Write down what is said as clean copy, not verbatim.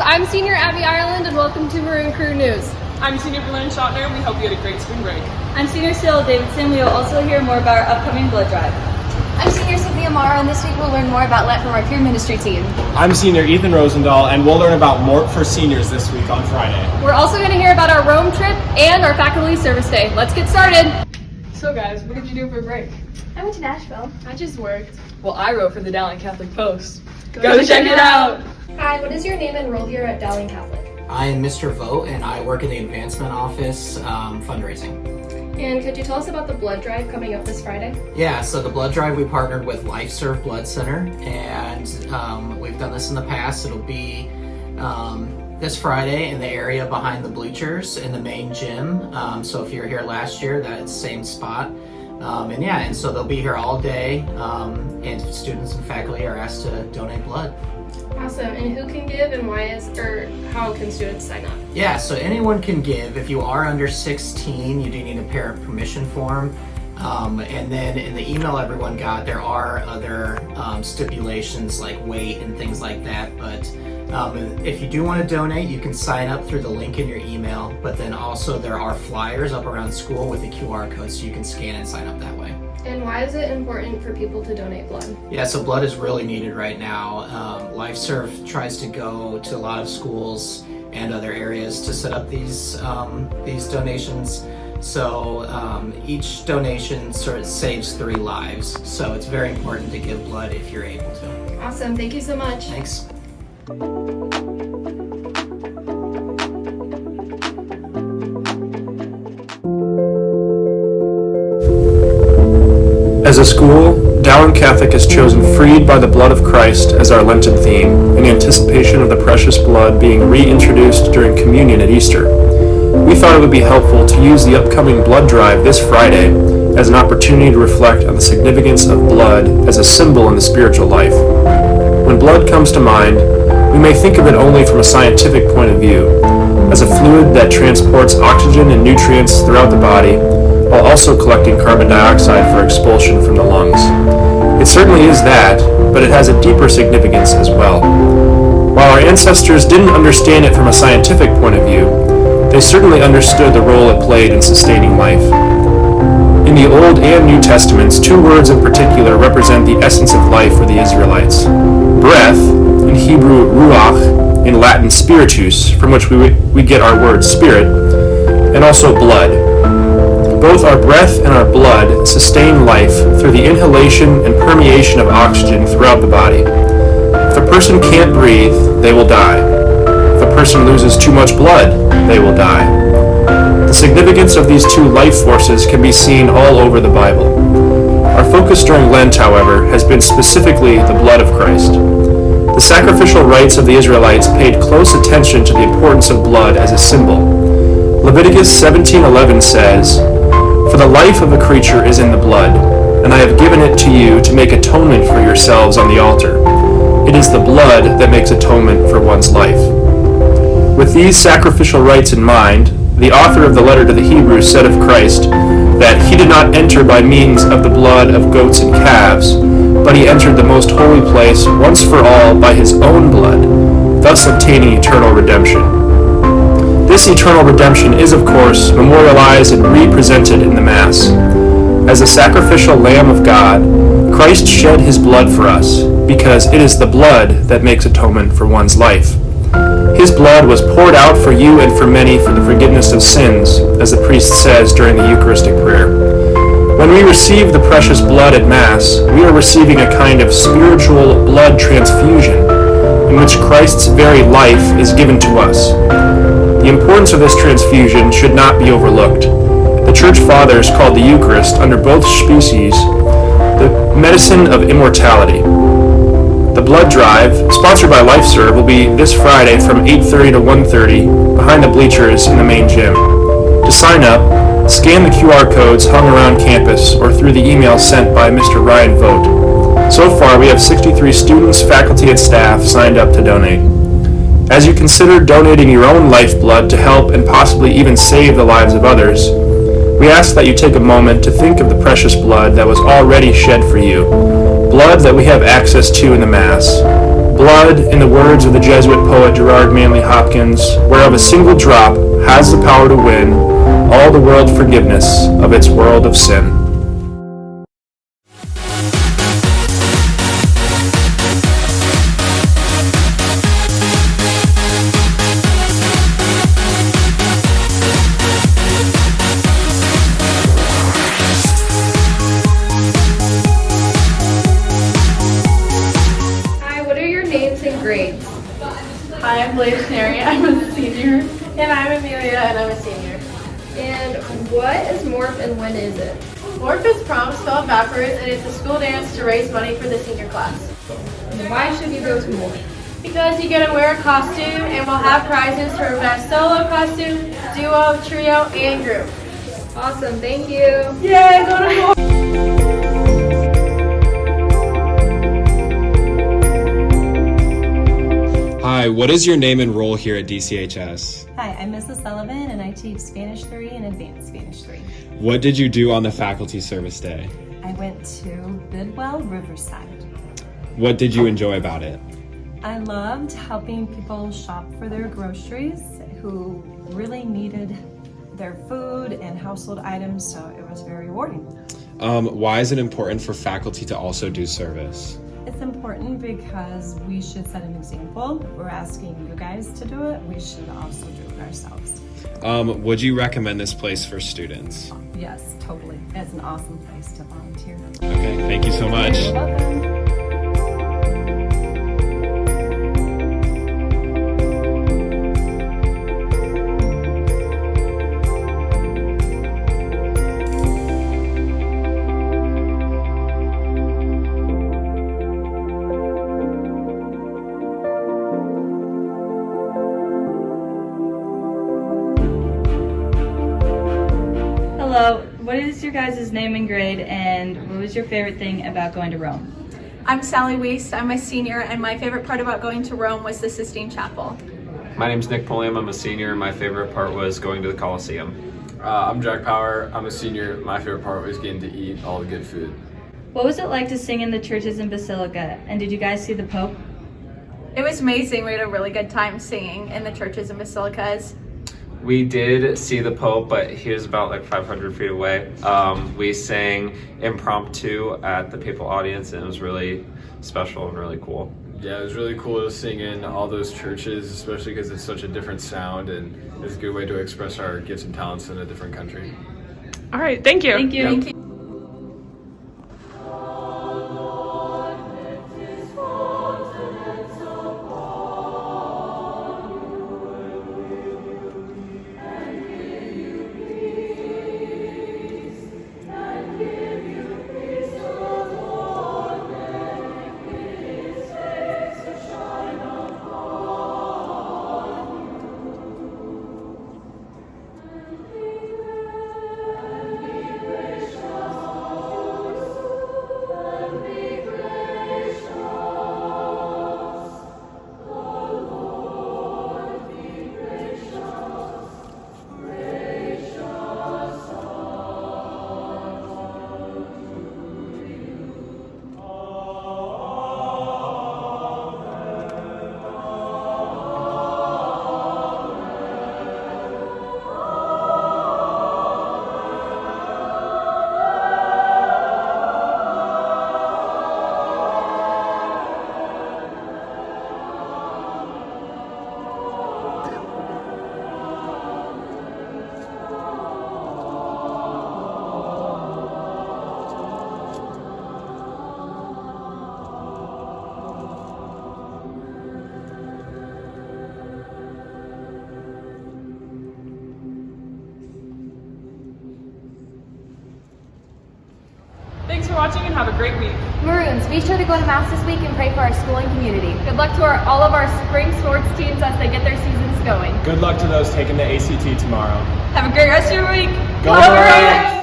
I'm Senior Abby Ireland, and welcome to Maroon Crew News. I'm Senior Berlin Schottner, and we hope you had a great spring break. I'm Senior Cyril Davidson. We will also hear more about our upcoming blood drive. I'm Senior Sophia Morrow, and this week we'll learn more about Let from our peer ministry team. I'm Senior Ethan Rosendahl, and we'll learn about Morph for seniors this week on Friday. We're also going to hear about our Rome trip and our faculty service day. Let's get started. So guys, what did you do for break? I went to Nashville. I just worked. Well, I wrote for the Dowling Catholic Post. Go check it out! Hi, what is your name and role here at Dowling Catholic? I am Mr. Vogt, and I work in the advancement office, fundraising. And could you tell us about the blood drive coming up this Friday? Yeah, so the blood drive, we partnered with LifeServe Blood Center, and we've done this in the past. It'll be this Friday in the area behind the bleachers in the main gym. So if you were here last year, that's the same spot. And so they'll be here all day, and students and faculty are asked to donate blood. Awesome. And who can give and how can students sign up? Yeah, so anyone can give. If you are under 16, you do need a parent permission form. And then in the email everyone got, there are other stipulations like weight and things like that. But if you do want to donate, you can sign up through the link in your email. But then also there are flyers up around school with a QR code, so you can scan and sign up that way. And why is it important for people to donate blood? Yeah, so blood is really needed right now. LifeServe tries to go to a lot of schools and other areas to set up these donations. So each donation sort of saves 3 lives. So it's very important to give blood if you're able to. Awesome. Thank you so much. Thanks. As a school, Dowling Catholic has chosen Freed by the Blood of Christ as our Lenten theme, in anticipation of the precious blood being reintroduced during communion at Easter. We thought it would be helpful to use the upcoming blood drive this Friday as an opportunity to reflect on the significance of blood as a symbol in the spiritual life. When blood comes to mind, we may think of it only from a scientific point of view, as a fluid that transports oxygen and nutrients throughout the body, while also collecting carbon dioxide for expulsion from the lungs. It certainly is that, but it has a deeper significance as well. While our ancestors didn't understand it from a scientific point of view, they certainly understood the role it played in sustaining life. In the Old and New Testaments, 2 words in particular represent the essence of life for the Israelites. Breath, in Hebrew ruach, in Latin spiritus, from which we get our word spirit, and also blood. Both our breath and our blood sustain life through the inhalation and permeation of oxygen throughout the body. If a person can't breathe, they will die. If a person loses too much blood, they will die. The significance of these 2 life forces can be seen all over the Bible. Our focus during Lent, however, has been specifically the blood of Christ. The sacrificial rites of the Israelites paid close attention to the importance of blood as a symbol. Leviticus 17:11 says, "For the life of a creature is in the blood, and I have given it to you to make atonement for yourselves on the altar. It is the blood that makes atonement for one's life." With these sacrificial rites in mind, the author of the letter to the Hebrews said of Christ that he did not enter by means of the blood of goats and calves, but he entered the most holy place once for all by his own blood, thus obtaining eternal redemption. This eternal redemption is, of course, memorialized and represented in the Mass. As a sacrificial Lamb of God, Christ shed his blood for us, because it is the blood that makes atonement for one's life. His blood was poured out for you and for many for the forgiveness of sins, as the priest says during the Eucharistic prayer. When we receive the precious blood at Mass, we are receiving a kind of spiritual blood transfusion, in which Christ's very life is given to us. The importance of this transfusion should not be overlooked. The Church Fathers called the Eucharist, under both species, the medicine of immortality. The blood drive, sponsored by LifeServe, will be this Friday from 8:30 to 1:30 behind the bleachers in the main gym. To sign up, scan the QR codes hung around campus or through the email sent by Mr. Ryan Vogt. So far, we have 63 students, faculty, and staff signed up to donate. As you consider donating your own lifeblood to help and possibly even save the lives of others, we ask that you take a moment to think of the precious blood that was already shed for you, blood that we have access to in the Mass, Blood, in the words of the Jesuit poet Gerard Manley Hopkins, whereof a single drop has the power to win all the world forgiveness of its world of sin. Names and grades. Hi, I'm Blaze Canary. I'm a senior. And I'm Amelia, and I'm a senior. And what is Morph and when is it? Morph is prom spelled backwards, and it's a school dance to raise money for the senior class. Why should you go to Morph? Because you get to wear a costume, and we'll have prizes for best solo costume, duo, trio, and group. Awesome, thank you. Yay, go to Morph! Hi, what is your name and role here at DCHS? Hi, I'm Mrs. Sullivan and I teach Spanish 3 and Advanced Spanish 3. What did you do on the faculty service day? I went to Bidwell Riverside. What did you enjoy about it? I loved helping people shop for their groceries who really needed their food and household items, so it was very rewarding. Why is it important for faculty to also do service? It's important because we should set an example. If we're asking you guys to do it, we should also do it ourselves. Would you recommend this place for students? Yes, totally. It's an awesome place to volunteer. Okay, thank you so much. You're welcome. Hello, what is your guys' name and grade, and what was your favorite thing about going to Rome? I'm Sally Weist. I'm a senior, and my favorite part about going to Rome was the Sistine Chapel. My name's Nick Pulliam. I'm a senior, and my favorite part was going to the Coliseum. I'm Jack Power. I'm a senior. My favorite part was getting to eat all the good food. What was it like to sing in the churches in Basilica, and did you guys see the Pope? It was amazing. We had a really good time singing in the churches and basilicas. We did see the Pope, but he was about like 500 feet away. We sang impromptu at the papal audience, and it was really special and really cool. Yeah, it was really cool to sing in all those churches, especially because it's such a different sound, and it's a good way to express our gifts and talents in a different country. All right, thank you. Thank you. Yep. Thank you. Thanks for watching and have a great week. Maroons, be sure to go to Mass this week and pray for our school and community. Good luck to all of our spring sports teams as they get their seasons going. Good luck to those taking the ACT tomorrow. Have a great rest of your week. Go Maroons!